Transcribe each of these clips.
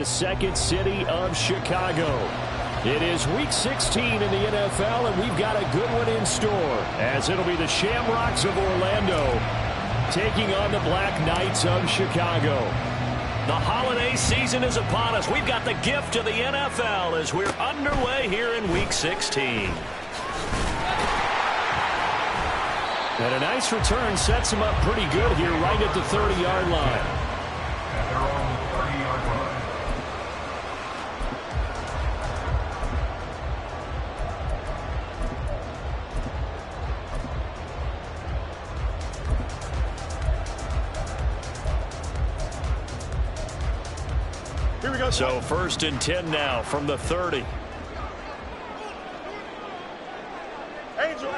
The second city of Chicago. It is week 16 in the NFL, and we've got a good one in store, as it'll be the Shamrocks of Orlando taking on the Black Knights of Chicago. The holiday season is upon us. We've got the gift of the NFL as we're underway here in week 16. And a nice return sets him up pretty good here right at the 30-yard line. Here we go. So first and 10 now from the 30. Angel.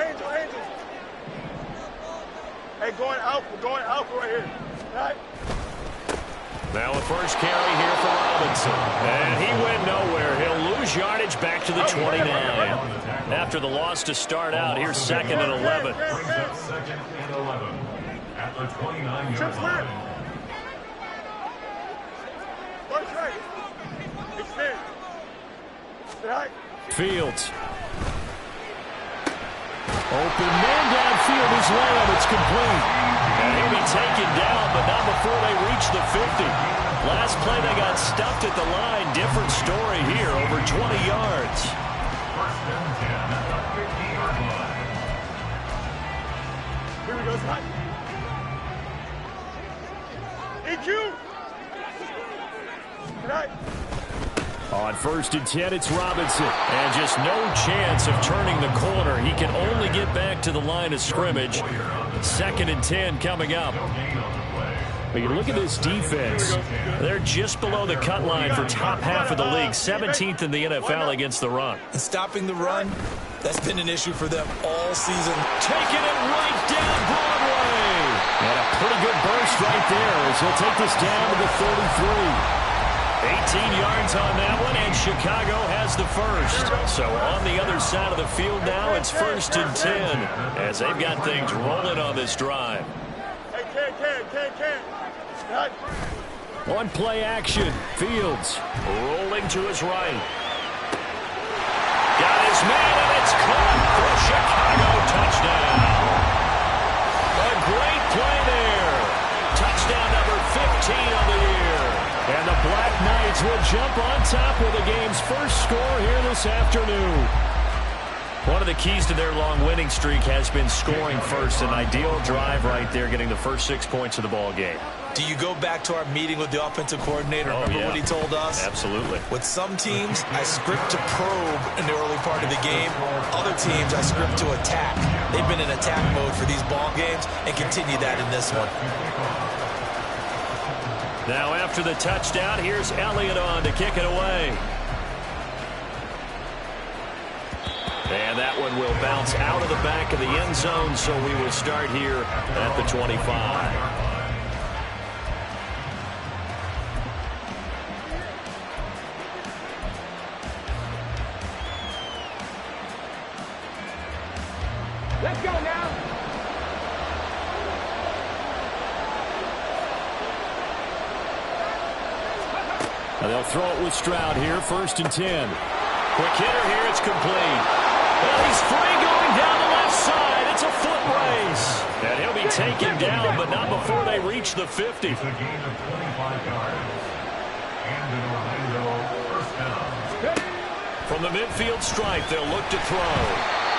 Hey, going out. We're going out right here. All right. Now a first carry here for Robinson. And he went nowhere. He'll lose yardage back to the 29. After the loss to start out, here's second and 11. Second and 11 at the 29-yard line. Fields. Open man downfield is Lamb. It's complete. And he'll be taken down, but not before they reach the 50. Last play they got stuffed at the line. Different story here, over 20 yards. First and 10 at the 50-yard line. Here we go, Scott. EQ. Good night. On first and 10, it's Robinson. And just no chance of turning the corner. He can only get back to the line of scrimmage. Second and 10 coming up. But you look at this defense. They're just below the cut line for top half of the league. 17th in the NFL against the run. And stopping the run, that's been an issue for them all season. Taking it right down Broadway. And a pretty good burst right there as he'll take this down to the 33. 18 yards on that one, and Chicago has the first. So on the other side of the field now, it's first and 10 as they've got things rolling on this drive. On play action, Fields. Rolling to his right. Got his man, and it's caught for a Chicago touchdown. A great play there. Touchdown number 15 of the year. And the Black Knights will jump on top with the game's first score here this afternoon. One of the keys to their long winning streak has been scoring first. An ideal drive right there, getting the first 6 points of the ball game. Do you go back to our meeting with the offensive coordinator? Remember what he told us? Absolutely. With some teams, I script to probe in the early part of the game. Other teams, I script to attack. They've been in attack mode for these ball games and continue that in this one. Now after the touchdown, here's Elliott on to kick it away. And that one will bounce out of the back of the end zone, so we will start here at the 25. Let's go now. They'll throw it with Stroud here, first and 10. Quick hitter here, it's complete. Well, he's free going down the left side. It's a foot race. And he'll be taken down, but not before they reach the 50. It's a gain of 25 yards. And an Orlando first down. From the midfield stripe, they'll look to throw.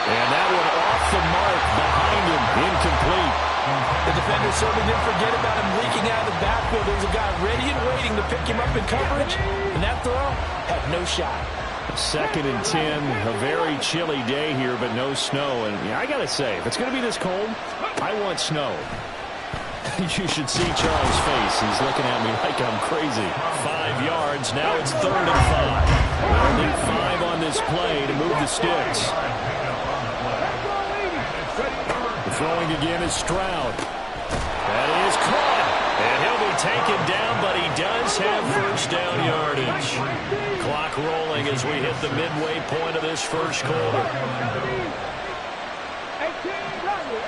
And that one off the mark behind him, incomplete. The defender certainly didn't forget about him leaking out of the backfield. There was a guy ready and waiting to pick him up in coverage, and that throw had no shot. Second and 10, a very chilly day here, but no snow. And I got to say, if it's going to be this cold, I want snow. You should see Charles' face. He's looking at me like I'm crazy. 5 yards. Now it's third and 5. They'll need 5 on this play to move the sticks. Throwing again is Stroud. That is caught. And he'll be taken down, but he does have first down yardage. Clock rolling as we hit the midway point of this first quarter. 18 Bradley.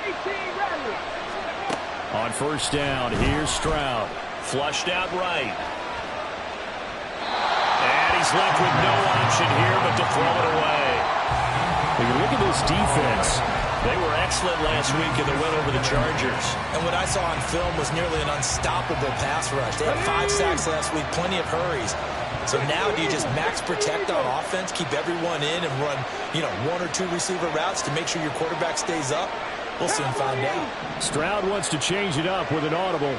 On first down, here's Stroud. Flushed out right. is left with no option here but to throw it away. When you look at this defense, they were excellent last week in the win over the Chargers. And what I saw on film was nearly an unstoppable pass rush. They had 5 sacks last week, plenty of hurries. So now do you just max protect on offense, keep everyone in, and run, 1 or 2 receiver routes to make sure your quarterback stays up? We'll soon find out. Stroud wants to change it up with an audible.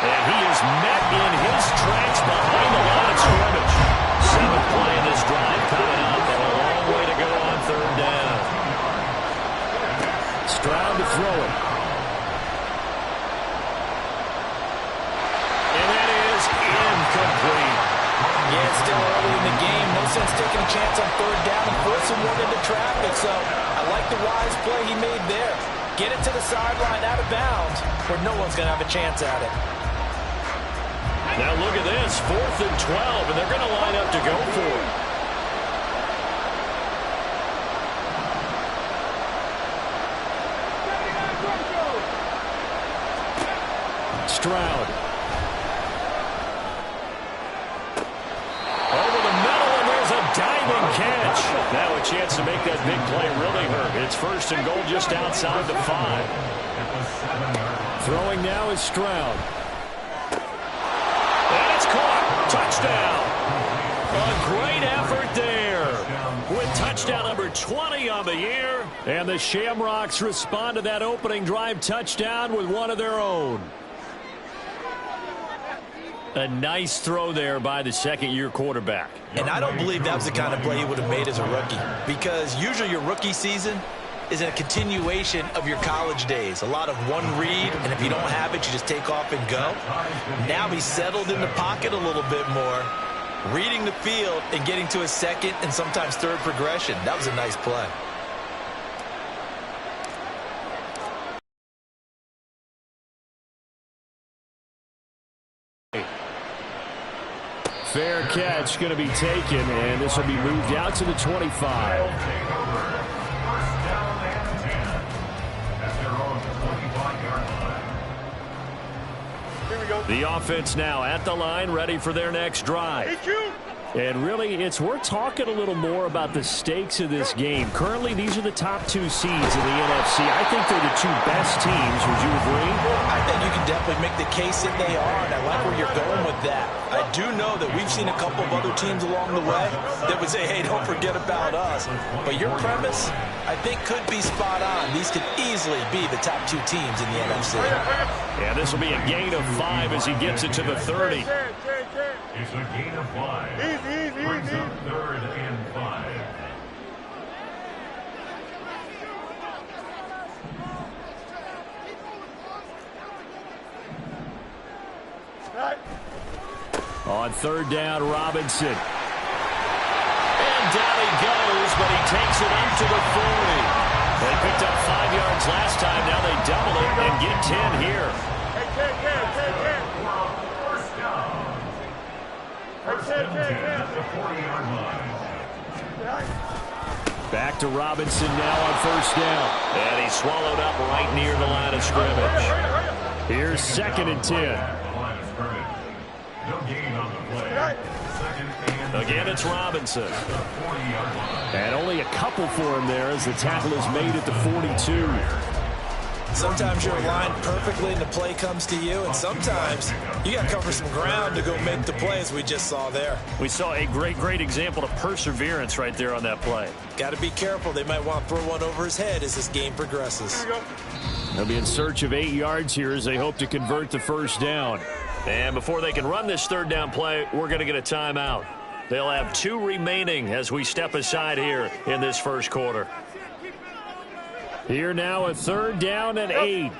And he is met in his tracks behind the line of scrimmage. 7th play in this drive coming up, and a long way to go on 3rd down. Stroud to throw it. And that is incomplete. Yeah, it's still early in the game. No sense taking a chance on 3rd down and forcing one into traffic. So I like the wise play he made there. Get it to the sideline out of bounds where no one's going to have a chance at it. Now look at this, 4th and 12, and they're going to line up to go for it. Stroud. Over the middle, and there's a diving catch. Now a chance to make that big play really hurt. It's 1st and goal just outside the 5. Throwing now is Stroud. And it's caught. Touchdown. A great effort there. With touchdown number 20 on the year. And the Shamrocks respond to that opening drive touchdown with one of their own. A nice throw there by the 2nd-year quarterback. And I don't believe that was the kind of play he would have made as a rookie. Because usually your rookie season is a continuation of your college days. A lot of one read, and if you don't have it, you just take off and go. Now he's settled in the pocket a little bit more, reading the field and getting to his 2nd and sometimes 3rd progression. That was a nice play. Fair catch going to be taken, and this will be moved out to the 25. The offense now at the line, ready for their next drive. And really, it's worth talking a little more about the stakes of this game. Currently, these are the top 2 seeds in the NFC. I think they're the 2 best teams. Would you agree? I think you can definitely make the case that they are, and I like where you're going with that. I do know that we've seen a couple of other teams along the way that would say, hey, don't forget about us. But your premise, I think, could be spot on. These could easily be the top 2 teams in the NFC. Yeah, this will be a gain of 5 as he gets it to the 30. It's a gain of 5. Brings up 3rd and 5. On 3rd down, Robinson. And down he goes, but he takes it up to the 40. They picked up 5 yards last time. Now they double it and get 10 here. Back to Robinson now on 1st down. And he's swallowed up right near the line of scrimmage. Here's 2nd and 10. Again, it's Robinson. And only a couple for him there as the tackle is made at the 42. Sometimes you're aligned perfectly and the play comes to you, and sometimes you got to cover some ground to go make the plays we just saw there. We saw a great example of perseverance right there on that play. Got to be careful. They might want to throw one over his head as this game progresses. They'll be in search of 8 yards here as they hope to convert the 1st down. And before they can run this 3rd down play, we're going to get a timeout. They'll have 2 remaining as we step aside here in this 1st quarter. Here now a 3rd down and 8.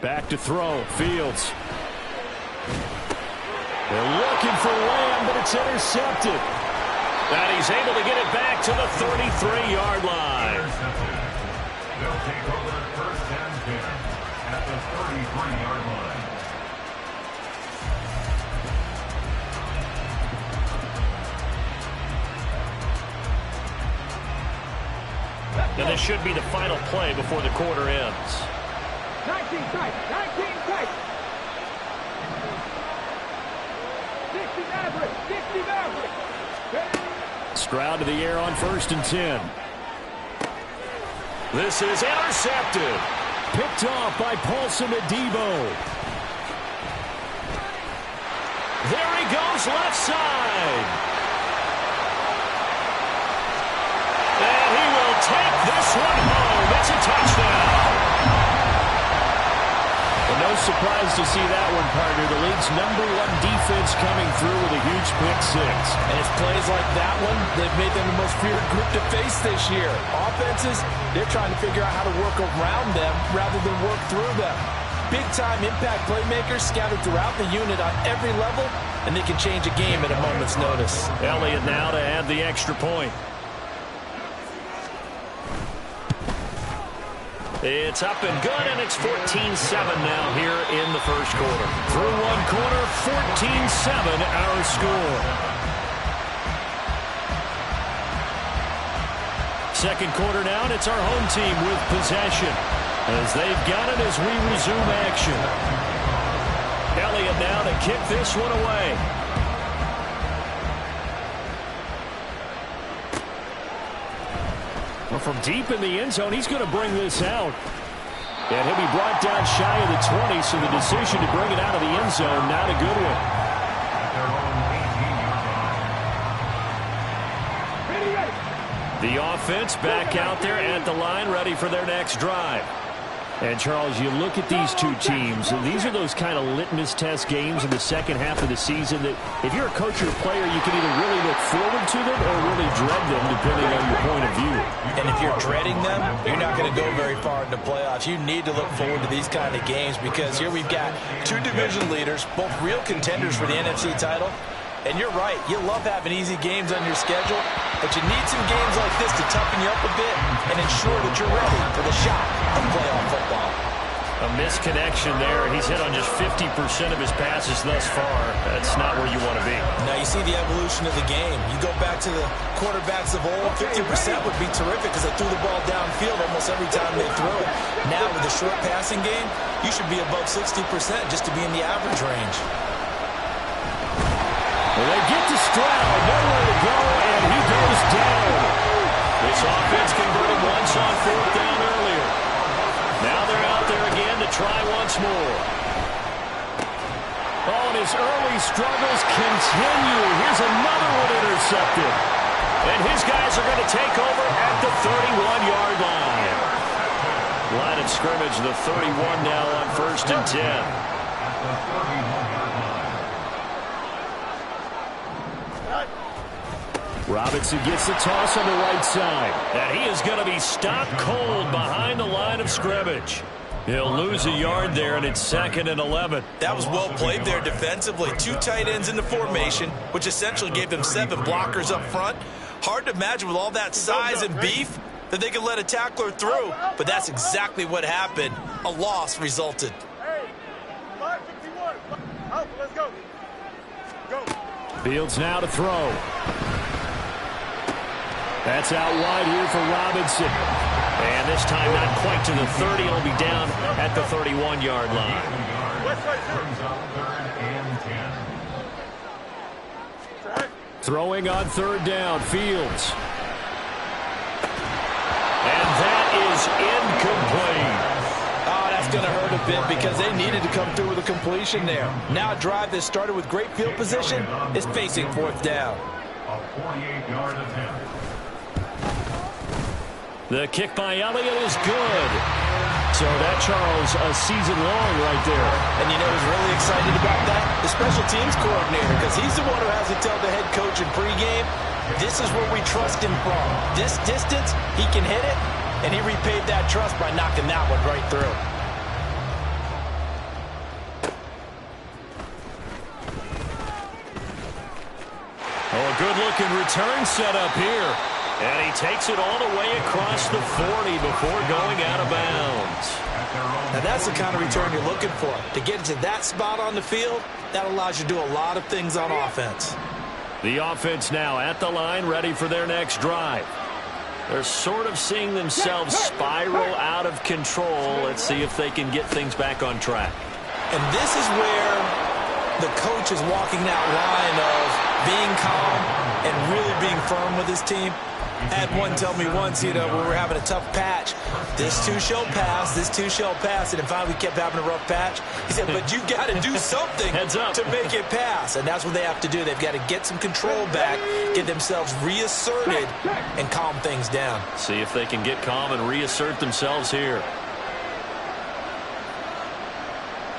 Back to throw. Fields. They're looking for Lamb, but it's intercepted. And he's able to get it back to the 33-yard line. They'll take over 1st and 10 at the 33-yard line. And this should be the final play before the quarter ends. 19 tight. 19 tight. 60 average. 60 average. Stroud to the air on 1st and 10. This is intercepted. Picked off by Paulson Adebo. There he goes, left side. And he will take this one home. It's a touchdown. Well, no surprise to see that one, partner. The league's #1 defense coming through with a huge pick-6. And it's plays like that one they've made them the most feared group to face this year. Offenses, they're trying to figure out how to work around them rather than work through them. Big-time impact playmakers scattered throughout the unit on every level, and they can change a game at a moment's notice. Elliott now to add the extra point. It's up and good, and it's 14-7 now here in the first quarter. Through one quarter, 14-7 our score. Second quarter now, and it's our home team with possession, as they've got it as we resume action. Elliott now to kick this one away. Well, from deep in the end zone, he's going to bring this out. And he'll be brought down shy of the 20, so the decision to bring it out of the end zone, not a good one. The offense back out there at the line, ready for their next drive. And, Charles, you look at these two teams, and these are those kind of litmus test games in the second half of the season that if you're a coach or a player, you can either really look forward to them or really dread them, depending on your point of view. And if you're dreading them, you're not going to go very far in the playoffs. You need to look forward to these kind of games because here we've got two division leaders, both real contenders for the NFC title. And you're right, you love having easy games on your schedule, but you need some games like this to toughen you up a bit and ensure that you're ready for the shot of playoff football. A misconnection there. He's hit on just 50% of his passes thus far. That's not where you want to be. Now you see the evolution of the game. You go back to the quarterbacks of old, 50% would be terrific because they threw the ball downfield almost every time they threw it. Now with the short passing game, you should be above 60% just to be in the average range. Well, they get to Stroud, nowhere to go, and he goes down. This offense converted once on 4th down earlier. Now they're out there again to try once more. Oh, and his early struggles continue. Here's another one intercepted. And his guys are going to take over at the 31-yard line. Line of scrimmage, the 31 now on 1st and 10. Robinson gets the toss on the right side. And he is going to be stopped cold behind the line of scrimmage. He'll lose a yard there, and it's 2nd and 11. That was well played there defensively. Two tight ends in the formation, which essentially gave them 7 blockers up front. Hard to imagine with all that size and beef that they could let a tackler through, but that's exactly what happened. A loss resulted. Hey, 551. Out, let's go. Go. Fields now to throw. That's out wide here for Robinson. And this time not quite to the 30. It'll be down at the 31-yard line. Throwing on 3rd down, Fields. And that is incomplete. Oh, that's going to hurt a bit because they needed to come through with a completion there. Now a drive that started with great field position is facing 4th down. A 48-yard attempt. The kick by Elliott is good. So that, Charles, a season long right there. And you know who's really excited about that? The special teams coordinator, because he's the one who has to tell the head coach in pregame, this is where we trust him from. This distance, he can hit it, and he repaid that trust by knocking that one right through. Oh, a good-looking return set up here. And he takes it all the way across the 40 before going out of bounds. Now that's the kind of return you're looking for. To get to that spot on the field, that allows you to do a lot of things on offense. The offense now at the line, ready for their next drive. They're sort of seeing themselves spiral out of control. Let's see if they can get things back on track. And this is where the coach is walking that line of being calm and really being firm with his team. I had one tell me once, when we were having a tough patch, this too shall pass, this too shall pass. And finally we kept having a rough patch. He said, but you got to do something to make it pass. And that's what they have to do. They've got to get some control back, get themselves reasserted, and calm things down. See if they can get calm and reassert themselves here.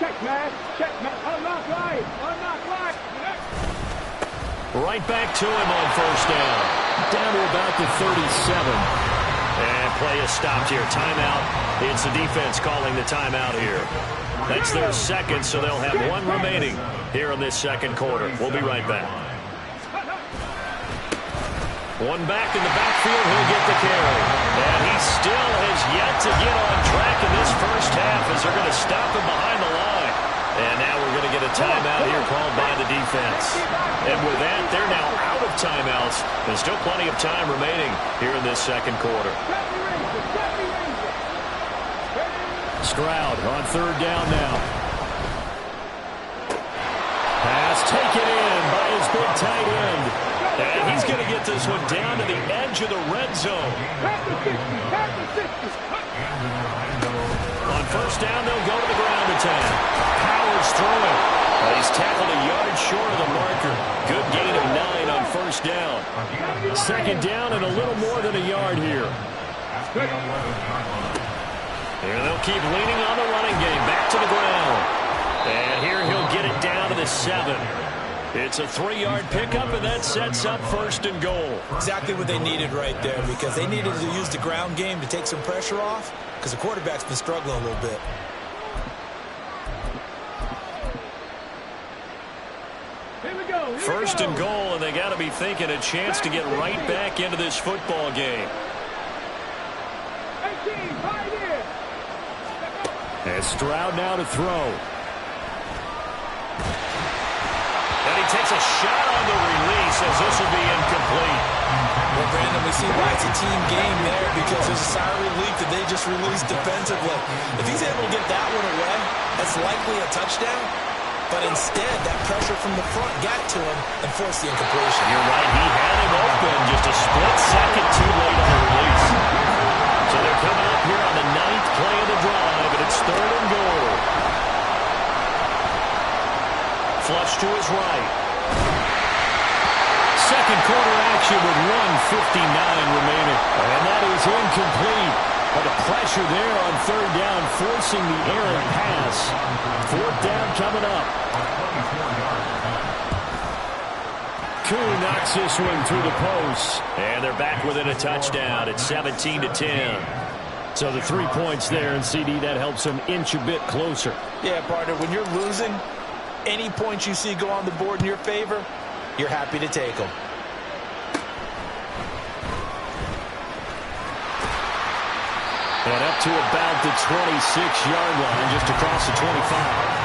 Check, man. Check, man. Unlock line. Unlock line. Right back to him on first down. Down to about the 37. And play is stopped here. Timeout. It's the defense calling the timeout here. That's their second, so they'll have one remaining here in this second quarter. We'll be right back. One back in the backfield. He'll get the carry. And he still has yet to get on track in this first half as they're going to stop him behind the line. And now we're going to get a timeout here called by the defense. And with that, they're now out of timeouts. There's still plenty of time remaining here in this second quarter. Stroud on third down now. Pass taken in by his big tight end. And he's going to get this one down to the edge of the red zone. On first down, they'll go to the ground attack. Howard's throwing. He's tackled a yard short of the marker. Good gain of 9 on first down. Second down and a little more than a yard here. And they'll keep leaning on the running game. Back to the ground. And here he'll get it down to the 7. It's a 3-yard pickup, and that sets up first and goal. Exactly what they needed right there, because they needed to use the ground game to take some pressure off, because the quarterback's been struggling a little bit. First and goal, and they got to be thinking a chance to get right back into this football game. And Stroud now to throw. And he takes a shot on the release as this will be incomplete. Well, Brandon, we see why it's a team game there, because there's a sigh of relief that they just released defensively. If he's able to get that one away, that's likely a touchdown. But instead, that pressure from the front got to him and forced the incompletion. You're right. He had him open just a split second too late on the release. So they're coming up here on the 9th play of the drive, and it's third and goal. Flush to his right. Second quarter action with 1:59 remaining. And that is incomplete. But the pressure there on third down, forcing the errant pass. Fourth down coming up. Koo knocks this one through the post. And they're back within a touchdown. It's 17-10. So the 3 points there, and CD, that helps them inch a bit closer. Yeah, partner, when you're losing, any points you see go on the board in your favor, you're happy to take them. And up to about the 26-yard line, just across the 25.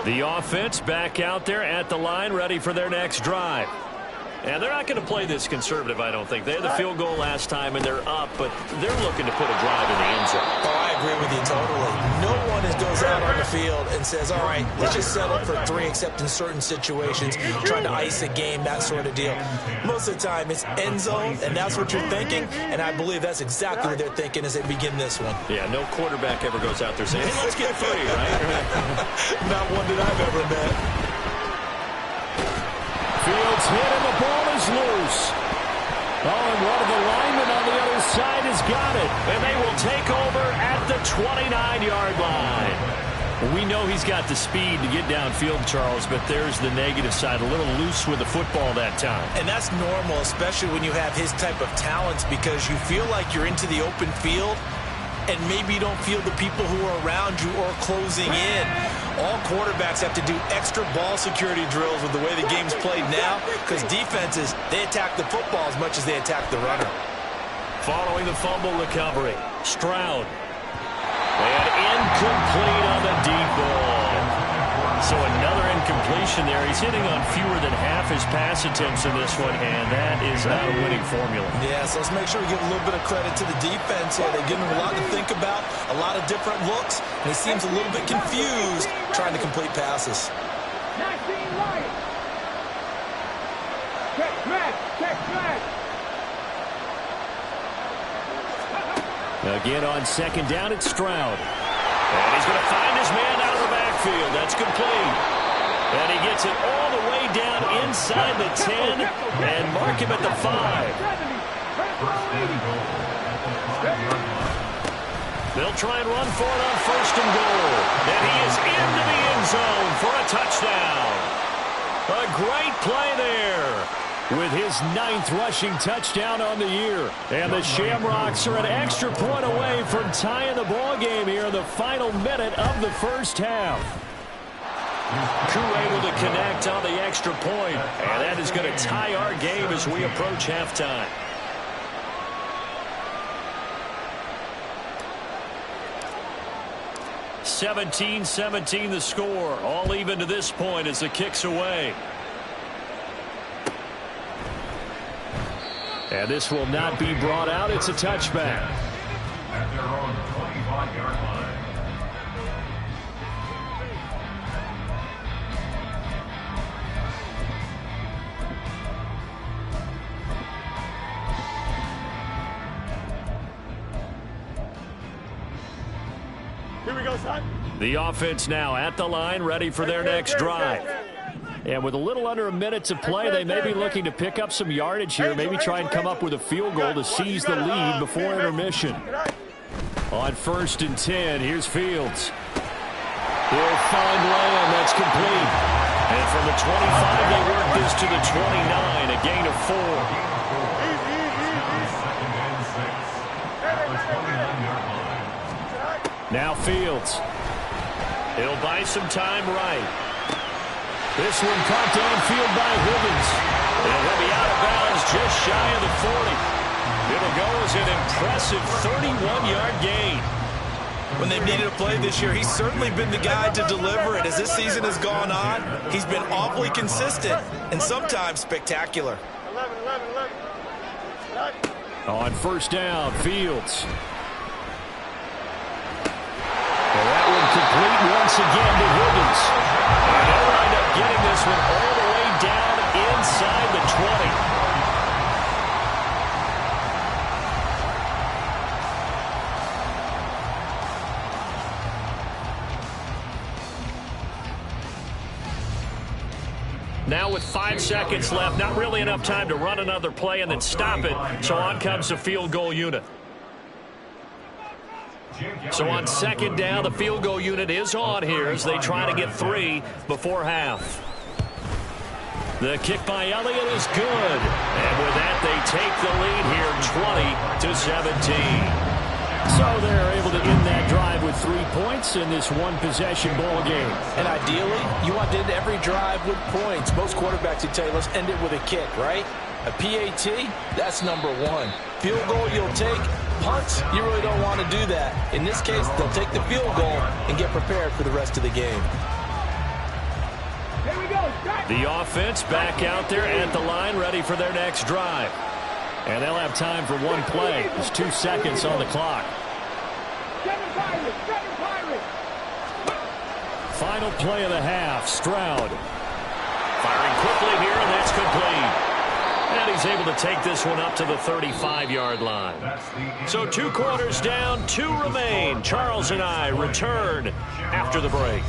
The offense back out there at the line, ready for their next drive. And they're not going to play this conservative, I don't think. They had the field goal last time, and they're up, but they're looking to put a drive in the end zone. Oh, I agree with you totally. No one goes out on the field and says, all right, let's just settle for 3, except in certain situations, trying to ice a game, that sort of deal. Most of the time, it's end zone, and that's what you're thinking, and I believe that's exactly what they're thinking as they begin this one. Yeah, no quarterback ever goes out there saying, hey, let's get 3, right? Not one that I've ever met. Fields hit and the ball is loose. Oh, and one of the linemen on the other side has got it. And they will take over at the 29-yard line. We know he's got the speed to get downfield, Charles, but there's the negative side. A little loose with the football that time. And that's normal, especially when you have his type of talents, because you feel like you're into the open field and maybe you don't feel the people who are around you or closing in. all quarterbacks have to do extra ball security drills with the way the game's played now, because defenses, they attack the football as much as they attack the runner. Following the fumble recovery, Stroud. And incomplete on the deep ball. So another incompletion there. He's hitting on fewer than half his pass attempts in this one, and that is not a winning formula. Yeah, so let's make sure we give a little bit of credit to the defense here. They're giving him a lot to think about, a lot of different looks, and he seems a little bit confused trying to complete passes. 19 right. Check back. Check back. Again on second down, it's Stroud. And he's going to find his man out of the backfield. That's complete. And he gets it all the way down inside the 10 and mark him at the 5. They'll try and run for it on first and goal. And he is into the end zone for a touchdown. A great play there. With his 9th rushing touchdown on the year. And the Shamrocks are an extra point away from tying the ball game here in the final minute of the first half. Crew able to connect on the extra point, and that is going to tie our game as we approach halftime. (17-17) the score, all even to this point as the kick's away. And this will not be brought out. It's a touchback. At their own 25-yard line. Here we go, son. The offense now at the line, ready for their next drive. And with a little under a minute to play, they may be looking to pick up some yardage here, maybe try and come up with a field goal to seize the lead before intermission. On first and 10, here's Fields. He'll find Lamb. That's complete. And from the 25, they work this to the 29, a gain of 4. Now Fields. He'll buy some time right. This one caught downfield by Higgins. And he'll be out of bounds just shy of the 40. It'll go as an impressive 31-yard gain. When they've needed a play this year, he's certainly been the guy to deliver it. As this season has gone on, he's been awfully consistent and sometimes spectacular. 11. On first down, Fields. And that one complete once again to Higgins. And they'll wind up getting this one all the way down inside the 20. Now with 5 seconds left, not really enough time to run another play and then stop it. So on comes the field goal unit. So on second down, the field goal unit is on here as they try to get 3 before half. The kick by Elliott is good. And with that, they take the lead here 20-17. So they're able to end that drive with 3 points in this one-possession ball game. And ideally, you want to end every drive with points. Most quarterbacks would tell you, let's end it with a kick, right? A PAT, that's number 1. Field goal you'll take. Punts, you really don't want to do that. In this case, they'll take the field goal and get prepared for the rest of the game. Here we go. The offense back out there at the line, ready for their next drive. And they'll have time for one play. There's 2 seconds on the clock. Final play of the half, Stroud. Firing quickly here, and that's complete. And he's able to take this one up to the 35-yard line. So 2 quarters down, 2 remain. Charles and I return after the break.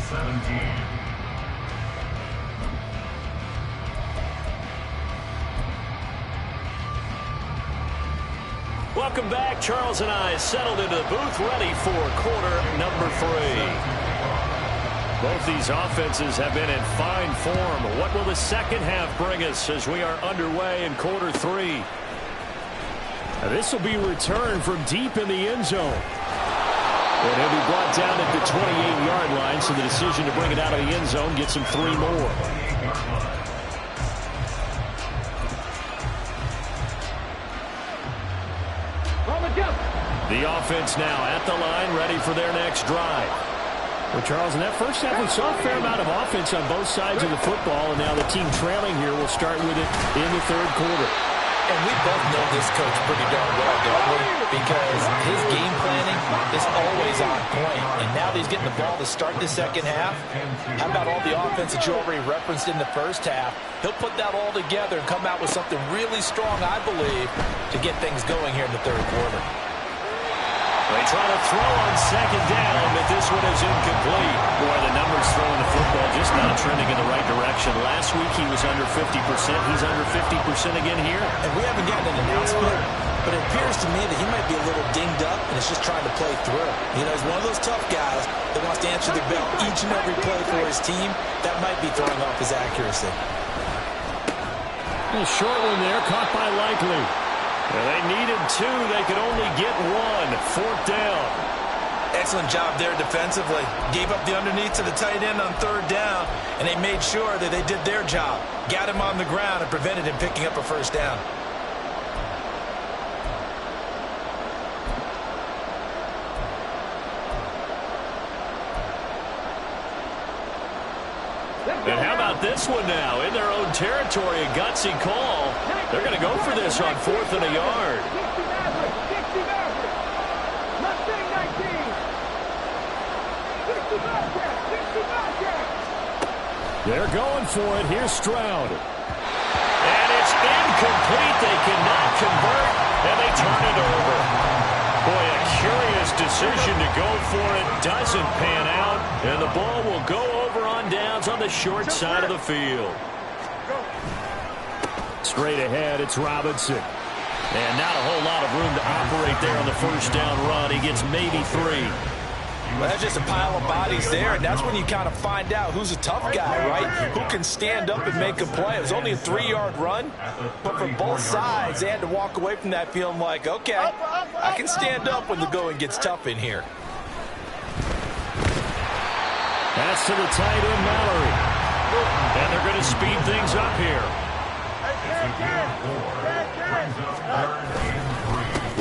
Welcome back. Charles and I settled into the booth, ready for quarter number 3. Both these offenses have been in fine form. What will the second half bring us as we are underway in quarter 3? This will be returned from deep in the end zone. And he'll be brought down at the 28-yard line, so the decision to bring it out of the end zone gets him 3 more. The offense now at the line, ready for their next drive. Well, Charles, in that first half, we saw a fair amount of offense on both sides of the football, and now the team trailing here will start with it in the third quarter. And we both know this coach pretty darn well, don't we? Because his game planning is always on point. And now that he's getting the ball to start the second half, how about all the offense that you already referenced in the first half? He'll put that all together and come out with something really strong, I believe, to get things going here in the third quarter. They try to throw on second down, but this one is incomplete. Boy, the numbers throwing the football just not trending in the right direction. Last week he was under 50%. He's under 50% again here. And we haven't gotten an announcement, but it appears to me that he might be a little dinged up and is just trying to play through. You know, he's one of those tough guys that wants to answer the bell each and every play for his team. That might be throwing off his accuracy. A short one there, caught by Likely. Well, they needed 2. They could only get 1. 4th down. Excellent job there defensively. Gave up the underneath to the tight end on 3rd down, and they made sure that they did their job. Got him on the ground and prevented him picking up a first down. And how about this one now? In their own territory, a gutsy call. They're going to go for this on 4th and a yard. They're going for it. Here's Stroud. And it's incomplete. They cannot convert, and they turn it over. Boy, a curious decision to go for it. Doesn't pan out, and the ball will go over on downs on the short side of the field. Straight ahead, it's Robinson. And not a whole lot of room to operate there on the first down run. He gets maybe 3. Well, that's just a pile of bodies there, and that's when you kind of find out who's a tough guy, right? Who can stand up and make a play. It was only a 3-yard run, but from both sides, they had to walk away from that feeling like, okay, I can stand up when the going gets tough in here. That's to the tight end, Mallory. And they're going to speed things up here.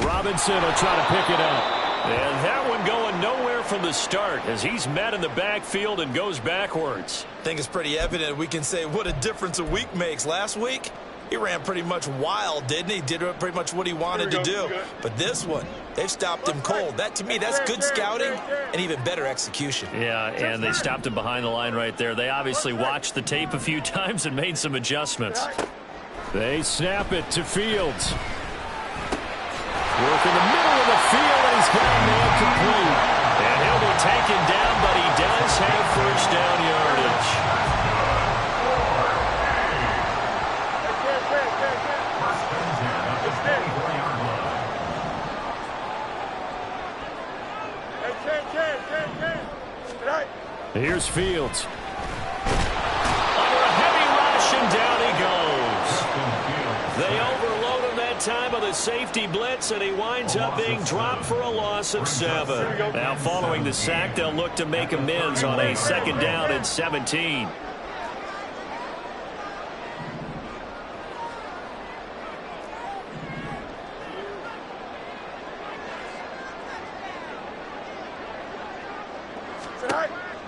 Robinson will try to pick it up. And that one going nowhere from the start as he's met in the backfield and goes backwards. I think it's pretty evident we can say what a difference a week makes. Last week, he ran pretty much wild, didn't he? Did pretty much what he wanted to do. But this one, they've stopped him cold. That, to me, that's good scouting and even better execution. Yeah, and they stopped him behind the line right there. They obviously watched the tape a few times and made some adjustments. They snap it to Fields. Work in the middle of the field, and he's got a man complete. And he'll be taken down, but he does have first down yardage. Here's Fields. Under a heavy rush, and down he goes. They overload him that time of the safety blitz, and he winds up being dropped for a loss of 7. Now, following the sack, they'll look to make amends on a 2nd down and 17.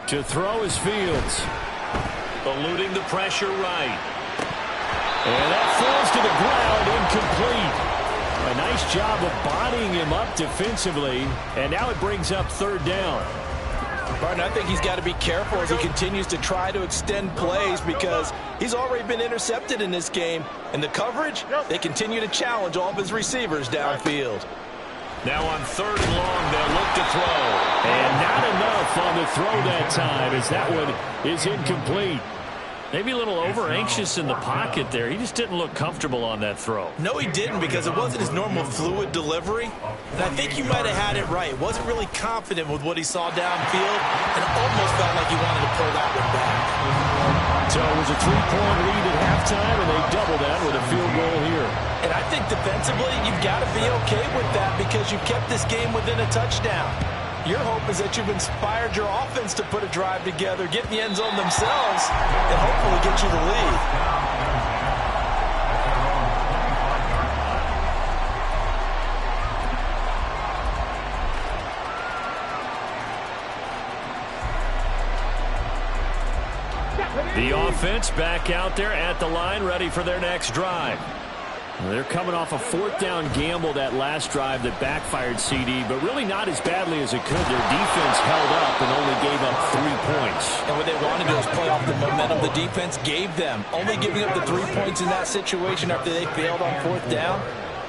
To throw is Fields. Eluding the pressure right. And that falls to the ground, incomplete. A nice job of bodying him up defensively. And now it brings up 3rd down. Martin, I think he's got to be careful as he continues to try to extend plays because he's already been intercepted in this game. And the coverage, they continue to challenge all of his receivers downfield. Now on 3rd and long, they'll look to throw. And not enough on the throw that time as that one is incomplete. Maybe a little over-anxious in the pocket there. He just didn't look comfortable on that throw. No, he didn't because it wasn't his normal fluid delivery. And I think you might have had it right. Wasn't really confident with what he saw downfield and almost felt like he wanted to pull that one back. So it was a 3-point lead at halftime, and they double that with a field goal here. And I think defensively, you've got to be okay with that because you kept this game within a touchdown. Your hope is that you've inspired your offense to put a drive together, get in the end zone themselves, and hopefully get you the lead. The offense back out there at the line, ready for their next drive. They're coming off a fourth down gamble that last drive that backfired CD, but really not as badly as it could. Their defense held up and only gave up 3 points. And what they wanted to do is play off the momentum the defense gave them. Only giving up the 3 points in that situation after they failed on fourth down.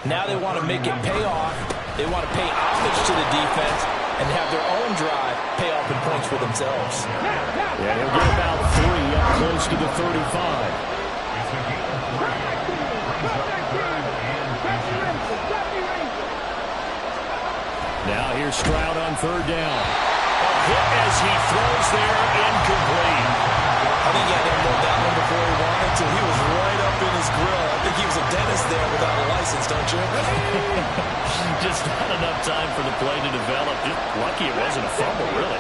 Now they want to make it pay off. They want to pay homage to the defense and have their own drive pay off in points for themselves. Yeah, he'll get about 3 up close to the 35. Now here's Stroud on third down. A hit as he throws there, incomplete. I think he had him roll that one before he wanted to. He was right up in his grill. I think he was a dentist there without a license, don't you? Just not enough time for the play to develop. Just lucky it wasn't a fumble, really.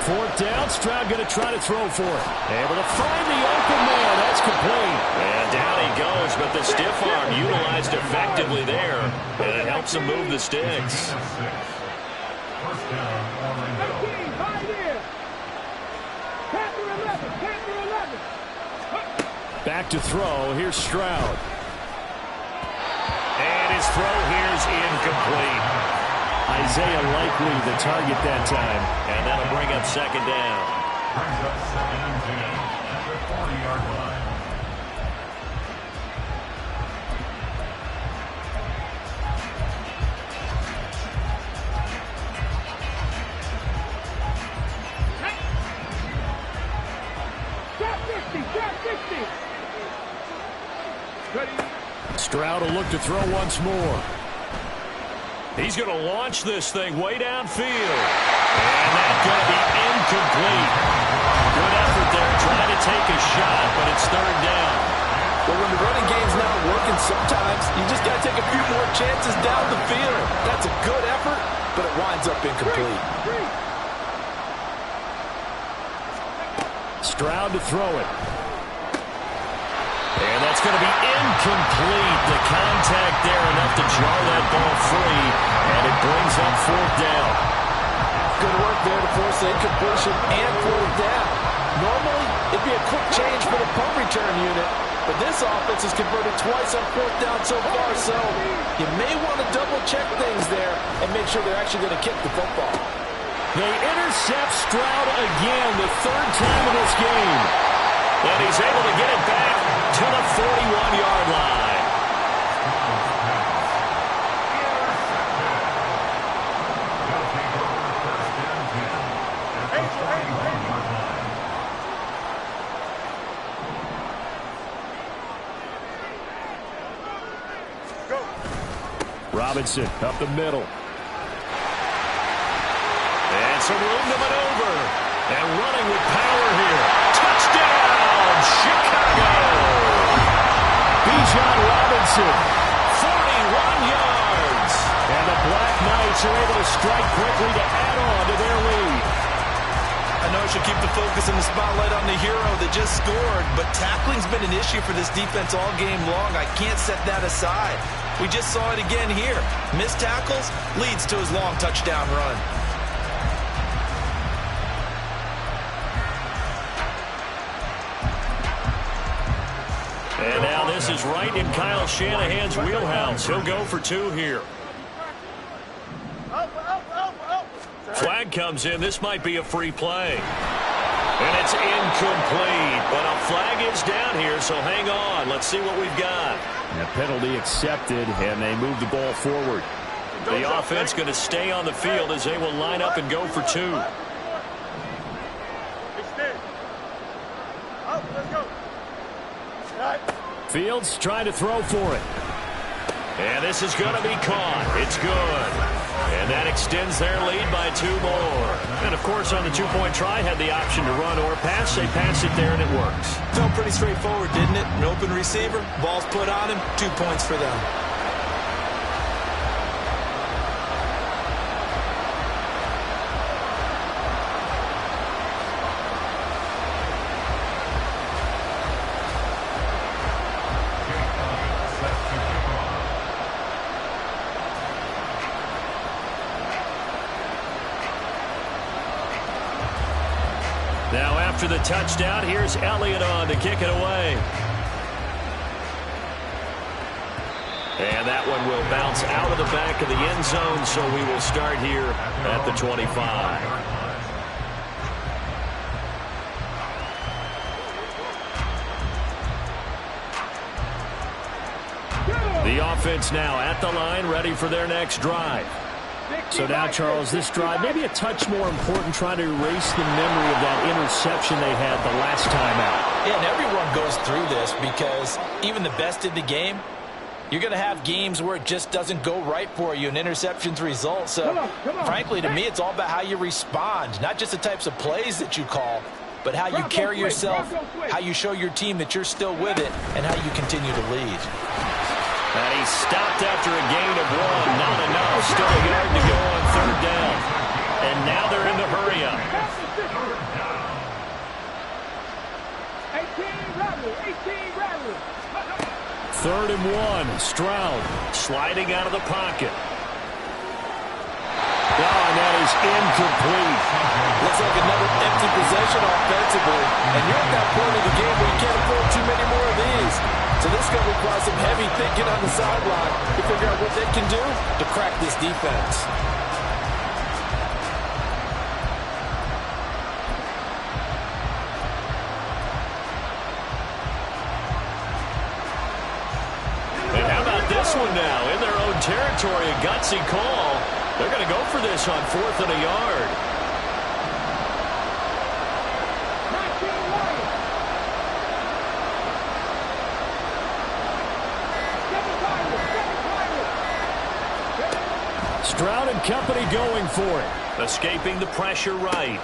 Fourth down, Stroud going to try to throw for it. Able to find the open man. That's complete. And down he goes, but the stiff arm utilized effectively there, and it helps him move the sticks. First down, Orlando. Back to throw. Here's Stroud. And his throw here's incomplete. Isaiah Likely the target that time. And that'll bring up second down. Brings up second and 10 at the 40-yard line. Stroud will look to throw once more. He's going to launch this thing way downfield. And that's going to be incomplete. Good effort there trying to take a shot, but it's third down. Well, when the running game's not working, sometimes you just got to take a few more chances down the field. That's a good effort, but it winds up incomplete. Stroud to throw it. And that's going to be incomplete. The contact there enough to jar that ball free, and it brings up fourth down. Good work there to force the incompletion and fourth down. Normally, it'd be a quick change for the punt return unit, but this offense has converted twice on fourth down so far, so you may want to double-check things there and make sure they're actually going to kick the football. They intercept Stroud again, the third time in this game. And he's able to get it back to the 41-yard line. Robinson up the middle. And some room to maneuver. And running with power here. Touchdown, Chicago! Bijan Robinson. 41 yards. And the Black Knights are able to strike quickly to add on to their lead. I know I should keep the focus and the spotlight on the hero that just scored, but tackling's been an issue for this defense all game long. I can't set that aside. We just saw it again here. Missed tackles leads to his long touchdown run. And now this is right in Kyle Shanahan's wheelhouse. He'll go for 2 here. Flag comes in. This might be a free play. And it's incomplete. But a flag is down here, so hang on. Let's see what we've got. And a penalty accepted, and they move the ball forward. The offense going to stay on the field as they will line up and go for 2. Fields trying to throw for it. And this is going to be caught. It's good. And that extends their lead by 2 more. And, of course, on the 2-point try, had the option to run or pass. They pass it there, and it works. Felt pretty straightforward, didn't it? An open receiver, ball's put on him, 2 points for them. Now after the touchdown, here's Elliott on to kick it away. And that one will bounce out of the back of the end zone, so we will start here at the 25. The offense now at the line, ready for their next drive. So now, Charles, this drive maybe a touch more important, trying to erase the memory of that interception they had the last time out. Yeah, and everyone goes through this because even the best in the game, you're going to have games where it just doesn't go right for you and interceptions result. So, frankly, to me, it's all about how you respond, not just the types of plays that you call, but how you carry yourself, how you show your team that you're still with it, and how you continue to lead. And he stopped after a gain of 1. Not enough. Still a yard to go on third down. And now they're in the hurry-up. 18 rattlers. 3rd and 1. Stroud Sliding out of the pocket. and that is incomplete. Looks like another empty possession offensively. And you're at that point of the game where you can't afford too many more of these. So this is going to require some heavy thinking on the sideline to figure out what they can do to crack this defense. And how about this one now? In their own territory, a gutsy call. They're going to go for this on 4th and a yard. Stroud and company going for it. Escaping the pressure right.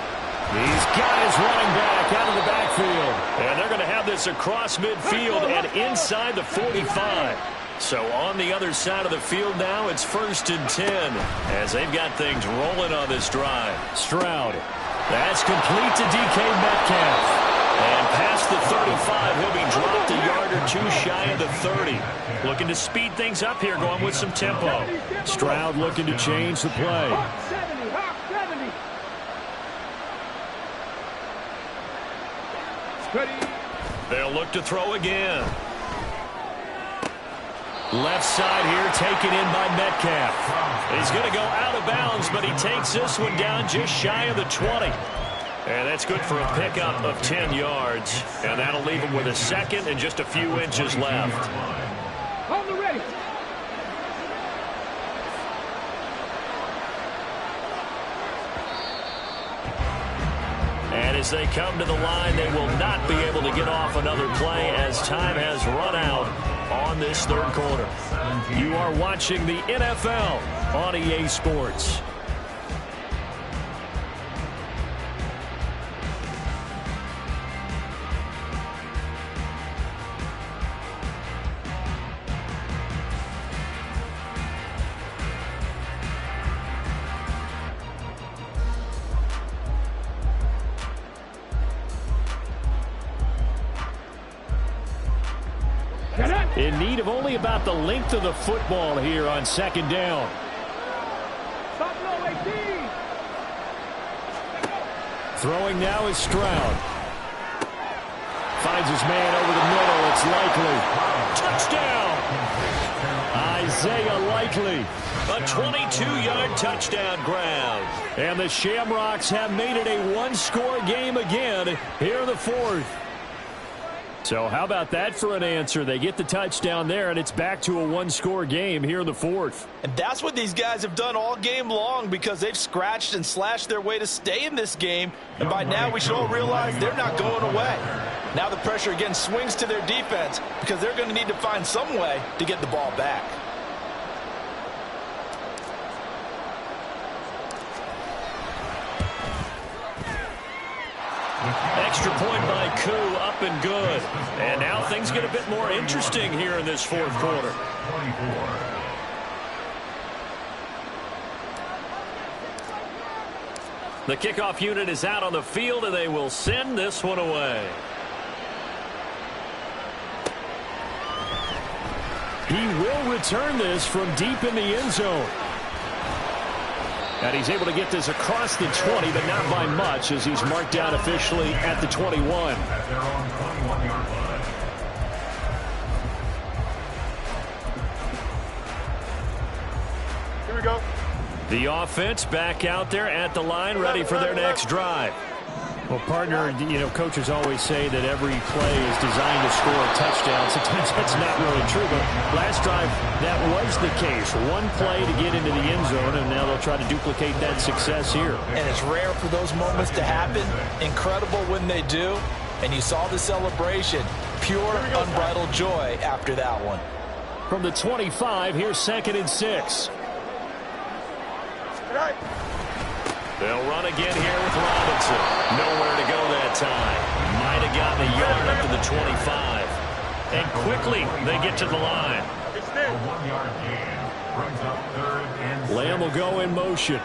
He's got his running back out of the backfield. And they're going to have this across midfield and inside the 45. So on the other side of the field now, it's 1st and 10 as they've got things rolling on this drive. Stroud. That's complete to DK Metcalf. And past the 35, he'll be dropped a yard or two shy of the 30. Looking to speed things up here, going with some tempo. Stroud looking to change the play. Hawk 70, Hawk 70. They'll look to throw again. Left side here taken in by Metcalf. He's going to go out of bounds, but he takes this one down just shy of the 20. And that's good for a pickup of 10 yards. And that'll leave him with a second and just a few inches left. On the ready. And as they come to the line, they will not be able to get off another play as time has run out on this third quarter. You are watching the NFL on EA Sports. In need of only about the length of the football here on 2nd down. Throwing now is Stroud. Finds his man over the middle. It's Likely. Touchdown! Isaiah Likely. A 22-yard touchdown grab. And the Shamrocks have made it a one-score game again here in the 4th. So how about that for an answer? They get the touchdown there, and it's back to a one-score game here in the 4th. And that's what these guys have done all game long because they've scratched and slashed their way to stay in this game. And by now, we should all realize they're not going away. Now the pressure again swings to their defense because they're going to need to find some way to get the ball back. Extra point by Koo, up and good. And now things get a bit more interesting here in this 4th quarter. The kickoff unit is out on the field, and they will send this one away. He will return this from deep in the end zone. And he's able to get this across the 20, but not by much, as he's marked down officially at the 21. At their own 21-yard line. Here we go. The offense back out there at the line, ready for their next drive. Well, partner, you know, coaches always say that every play is designed to score a touchdown. Sometimes that's not really true, but last drive, that was the case. One play to get into the end zone, and now they'll try to duplicate that success here. And it's rare for those moments to happen. Incredible when they do. And you saw the celebration. Pure, unbridled joy after that one. From the 25, here's 2nd and 6. Right. They'll run again here with Robinson. Nowhere to go that time. Might have gotten a yard up to the 25. And quickly, they get to the line. A 1-yard gain brings up 3rd and 6. Lamb will go in motion.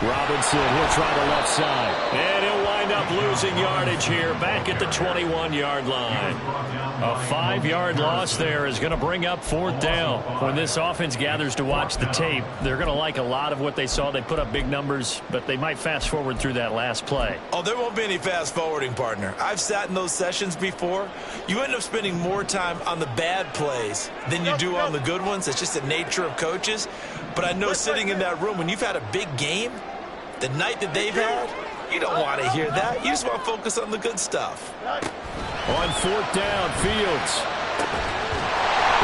Robinson, he'll try the left side. And he'll wind up losing yardage here back at the 21-yard line. A 5-yard loss there is going to bring up 4th down. When this offense gathers to watch the tape, they're going to like a lot of what they saw. They put up big numbers, but they might fast forward through that last play. Oh, there won't be any fast forwarding, partner. I've sat in those sessions before. You end up spending more time on the bad plays than you do on the good ones. It's just the nature of coaches. But I know sitting in that room, when you've had a big game, the night that they've had, you don't want to hear that. You just want to focus on the good stuff. On 4th down, Fields.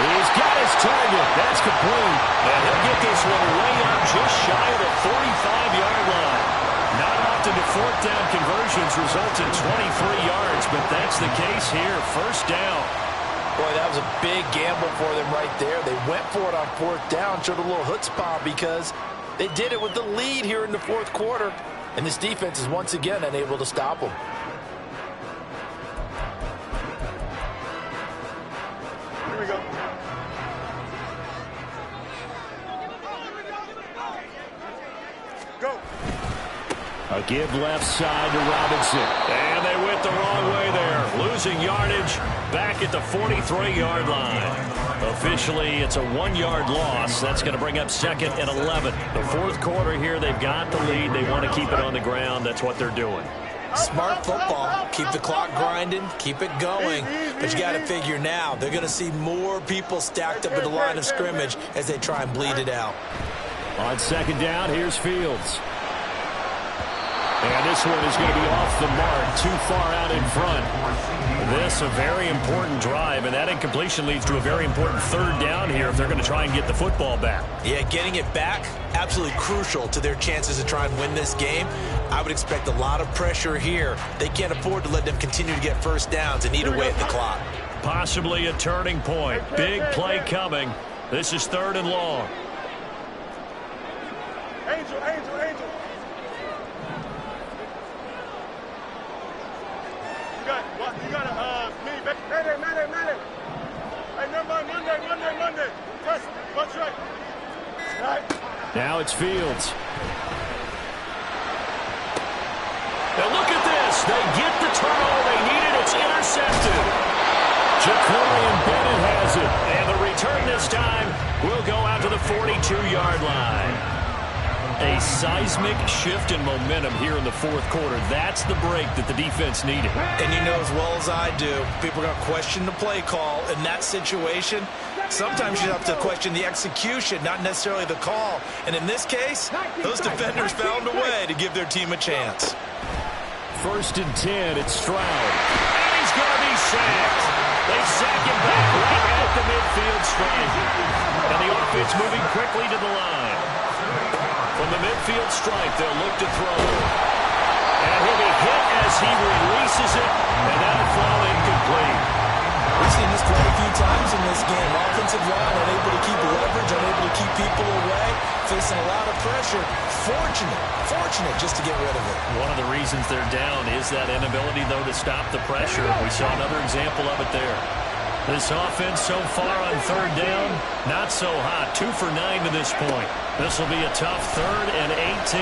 He's got his target. That's complete. And he'll get this one way up just shy of the 45-yard line. Not often do 4th down conversions result in 23 yards, but that's the case here. 1st down. Boy, that was a big gamble for them right there. They went for it on 4th down, showed a little chutzpah because they did it with the lead here in the 4th quarter. And this defense is once again unable to stop them. Here we go. Go. A give left side to Robinson. And they went the wrong way there. Losing yardage back at the 43-yard line. Officially, it's a 1-yard loss. That's going to bring up 2nd and 11. The 4th quarter here, they've got the lead. They want to keep it on the ground. That's what they're doing. Smart football. Keep the clock grinding. Keep it going. But you got to figure now, they're going to see more people stacked up at the line of scrimmage as they try and bleed it out. On 2nd down, here's Fields. And this one is going to be off the mark, too far out in front. This a very important drive, and that incompletion leads to a very important 3rd down here if they're going to try and get the football back. Yeah, getting it back, absolutely crucial to their chances to try and win this game. I would expect a lot of pressure here. They can't afford to let them continue to get 1st downs and eat away at the clock. Possibly a turning point. Big play coming. This is 3rd and long. Angel, Angel, Angel. You got me, Mayday. Hey, never mind, Monday. Yes, what's right? Right. Now it's Fields. Now look at this. They get the turnover they needed. It's intercepted. Jacorian Bennett has it. And the return this time will go out to the 42-yard line. A seismic shift in momentum here in the 4th quarter. That's the break that the defense needed. And you know as well as I do, people are going to question the play call in that situation. Sometimes you have to question the execution, not necessarily the call. And in this case, those defenders found a way to give their team a chance. 1st and 10, it's Stroud. And he's going to be sacked. They sack him back right at the midfield stripe. And the offense moving quickly to the line. From the midfield stripe, they'll look to throw. And he'll be hit as he releases it, and that'll fall incomplete. We've seen this quite a few times in this game. Offensive line unable to keep leverage, unable to keep people away, facing a lot of pressure. Fortunate just to get rid of it. One of the reasons they're down is that inability, though, to stop the pressure. We saw another example of it there. This offense so far on 3rd down, not so hot. 2 for 9 to this point. This will be a tough 3rd and 18.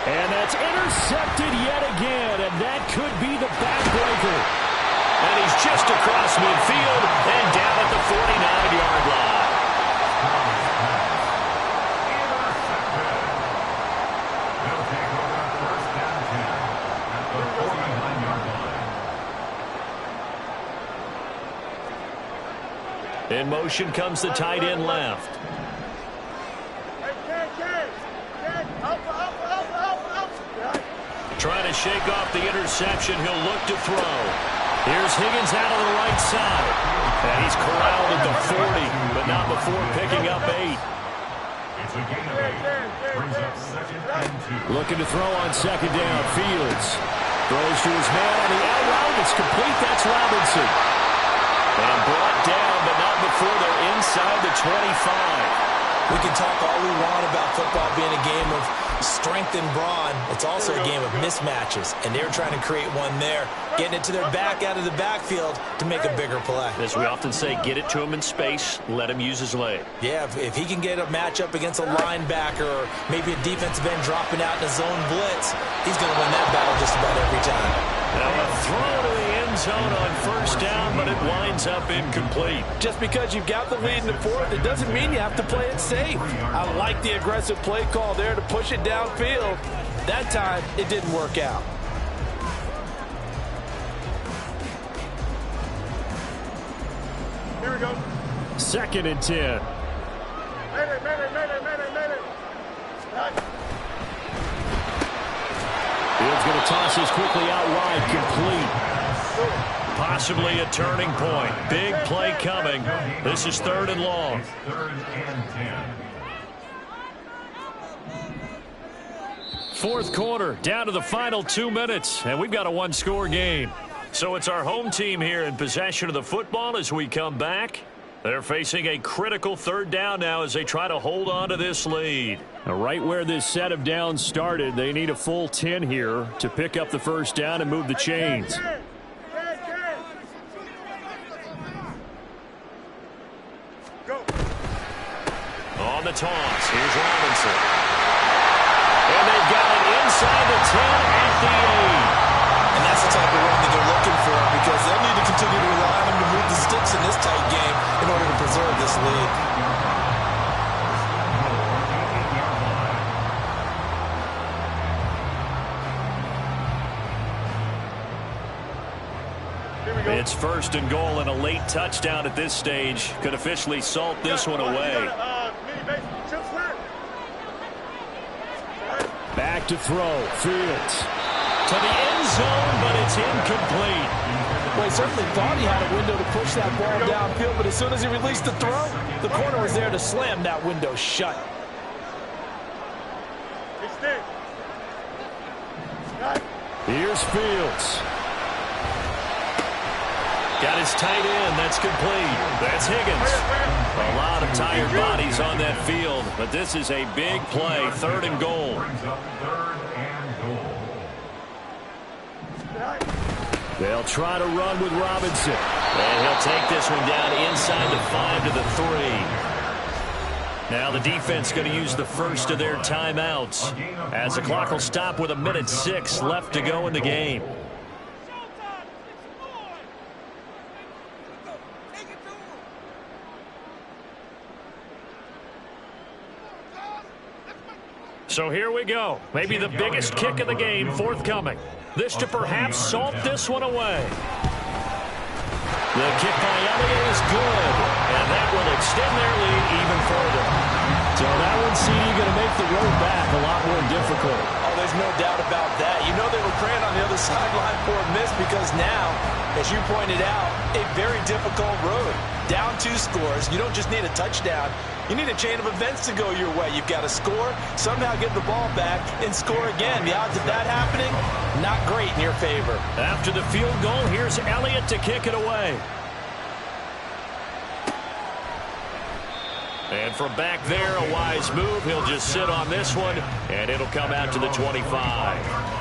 And that's intercepted yet again, and that could be the backbreaker. And he's just across midfield and down at the 49-yard line. In motion comes the tight end left. Trying to shake off the interception. He'll look to throw. Here's Higgins out of the right side. And he's corralled at the 40, but not before picking up 8. It's a gain of 8. Brings up 2nd and 2. Looking to throw on 2nd down. Fields throws to his man on the out route. It's complete. That's Robinson. And brought down, but not before they're inside the 25. We can talk all we want about football being a game of strength and brawn. It's also a game of mismatches, and they're trying to create one there, getting it to their back out of the backfield to make a bigger play. As we often say, get it to him in space, let him use his leg. Yeah, if he can get a matchup against a linebacker or maybe a defensive end dropping out in a zone blitz, he's going to win that battle just about every time. Now a throw to the end zone on 1st down, but it winds up incomplete. Just because you've got the lead in the 4th, it doesn't mean you have to play it safe. I like the aggressive play call there to push it downfield. That time, it didn't work out. Here we go. 2nd and 10. Fields going to toss this quickly out wide, complete. Possibly a turning point. Big play coming. This is 3rd and long. 3rd and 10. 4th quarter, down to the final 2 minutes, and we've got a one-score game. So it's our home team here in possession of the football as we come back. They're facing a critical 3rd down now as they try to hold on to this lead. Now, right where this set of downs started, they need a full 10 here to pick up the 1st down and move the chains. On the toss, here's Robinson. And they've got it inside the 10 at the 8. And that's the type of run that they're looking for because they'll need to continue to rely on him to move the sticks in this tight game in order to preserve this lead. It's 1st and goal, and a late touchdown at this stage could officially salt this one away. Back to throw. Fields. To the end zone, but it's incomplete. Well, he certainly thought he had a window to push that ball downfield, but as soon as he released the throw, the corner was there to slam that window shut. Here's Fields. Got his tight end. That's complete. That's Higgins. A lot of tired bodies on that field, but this is a big play. 3rd and goal. Brings up 3rd and goal. They'll try to run with Robinson. And he'll take this one down inside the 5 to the 3. Now the defense going to use the first of their timeouts as the clock will stop with 1:06 left to go in the game. So here we go. Maybe the biggest kick of the game forthcoming. This to perhaps salt this one away. The kick by Elliott is good, and that will extend their lead even further. So that one, CD, going to make the road back a lot more difficult. Oh, there's no doubt about that. You know they were praying on the other sideline for a miss because now, as you pointed out, a very difficult road. Down 2 scores. You don't just need a touchdown. You need a chain of events to go your way. You've got to score, somehow get the ball back, and score again. The odds of that happening, not great in your favor. After the field goal, here's Elliott to kick it away. And from back there, a wise move. He'll just sit on this one, and it'll come out to the 25.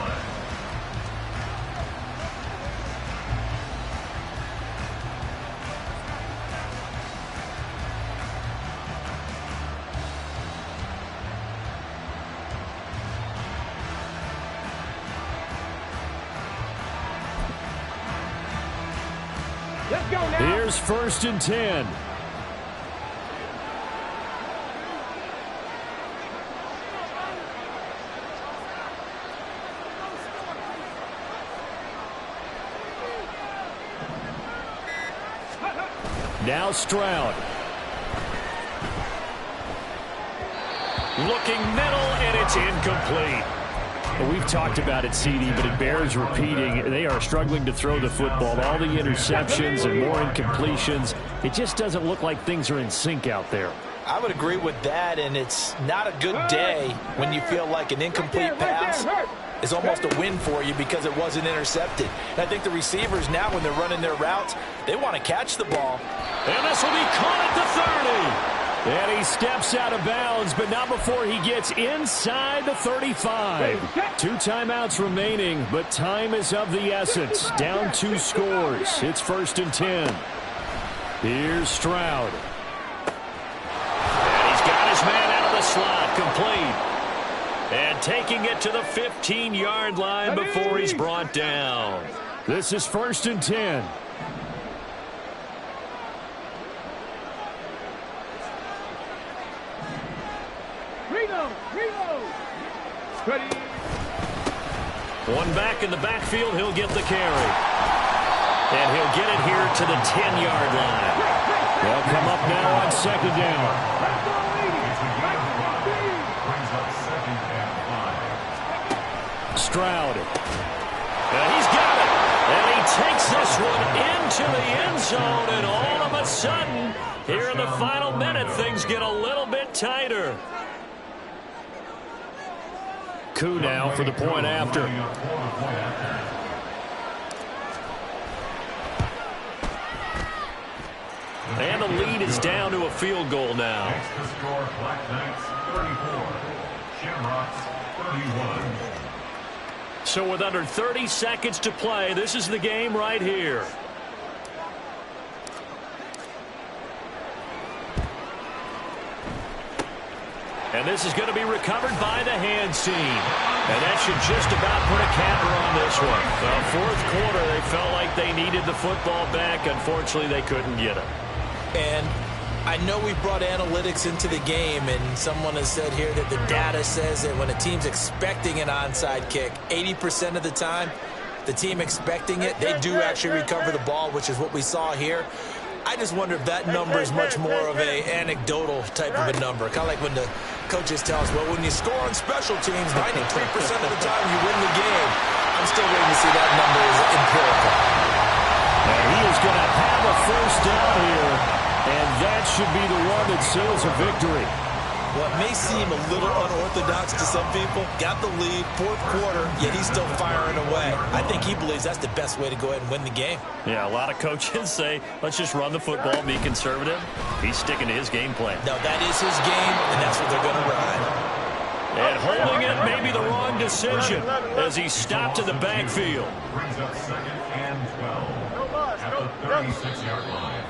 Let's go now. Here's 1st and 10. Now Stroud. Looking middle, and it's incomplete. Well, we've talked about it, CD, but it bears repeating. They are struggling to throw the football. All the interceptions and more incompletions. It just doesn't look like things are in sync out there. I would agree with that, and it's not a good day when you feel like an incomplete pass is almost a win for you because it wasn't intercepted. And I think the receivers now, when they're running their routes, they want to catch the ball. And this will be caught at the 30. And he steps out of bounds, but not before he gets inside the 35. 2 timeouts remaining, but time is of the essence. Down 2 scores. It's 1st and 10. Here's Stroud. And he's got his man out of the slot, complete. And taking it to the 15-yard line before he's brought down. This is 1st and 10. One back in the backfield, he'll get the carry. And he'll get it here to the 10-yard line. They'll come up now on 2nd down. Stroud. He's got it. And he takes this one into the end zone. And all of a sudden, here in the final minute, things get a little bit tighter. Koo now for the point after. And the lead is down to a field goal now. The score, Black Knights 34, Shamrocks 31. So with under 30 seconds to play, this is the game right here. And this is going to be recovered by the hands team. And that should just about put a capper on this one. Well, 4th quarter, they felt like they needed the football back. Unfortunately, they couldn't get it. And I know we brought analytics into the game, and someone has said here that the data says that when a team's expecting an onside kick, 80% of the time, the team expecting it, they do actually recover the ball, which is what we saw here. I just wonder if that number is much more of a anecdotal type of a number. Kind of like when the coaches tell us, well, when you score on special teams, 93% of the time you win the game. I'm still waiting to see that number is empirical. And he is going to have a 1st down here, and that should be the one that seals a victory. What may seem a little unorthodox to some people, got the lead, 4th quarter, yet he's still firing away. I think he believes that's the best way to go ahead and win the game. Yeah, a lot of coaches say, let's just run the football, be conservative. He's sticking to his game plan. No, that is his game, and that's what they're going to ride. And holding it may be the wrong decision as he stopped in the backfield. Brings up 2nd and 12 at the 36-yard line.